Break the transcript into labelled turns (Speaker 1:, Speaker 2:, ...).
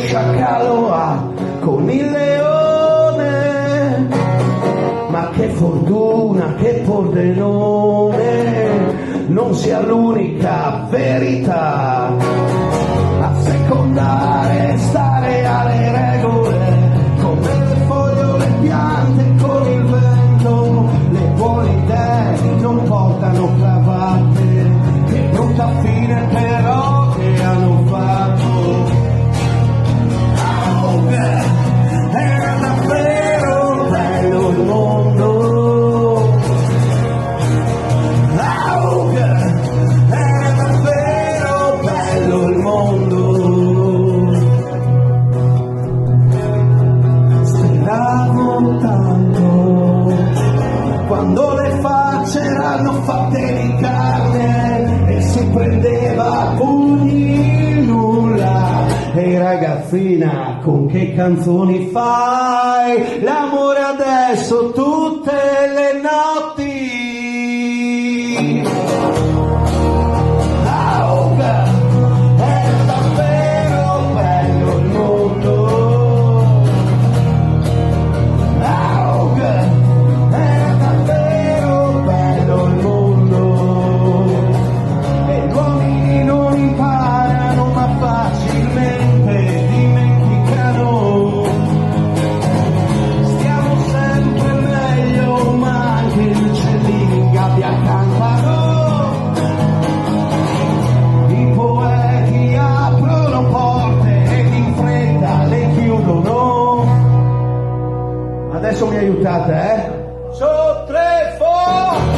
Speaker 1: sciacallo ha con il leone, ma che fortuna che Pordenone non sia l'unica verità a secondare, stare alle regole, come le foglie o le piante con il vento. Le buone idee non portano cravatte, che brutta fine però che hanno fatto. Oh, era davvero bello il mondo. Oh, era davvero bello il mondo. Speravo tanto quando le facce erano fatte di carne e si prendeva a pugni il nulla. Ehi ragazzina, con che canzoni fai l'amore adesso tutte le notti? Oh, è davvero bello il mondo. Oh, è davvero bello il mondo. E gli uomini non imparano ma facilmente dimenticano. Stiamo sempre meglio, ma anche gli uccellini in gabbia cantano. I poeti aprono porte ed in fretta le chiudono. Adesso mi aiutate, So, tre, four.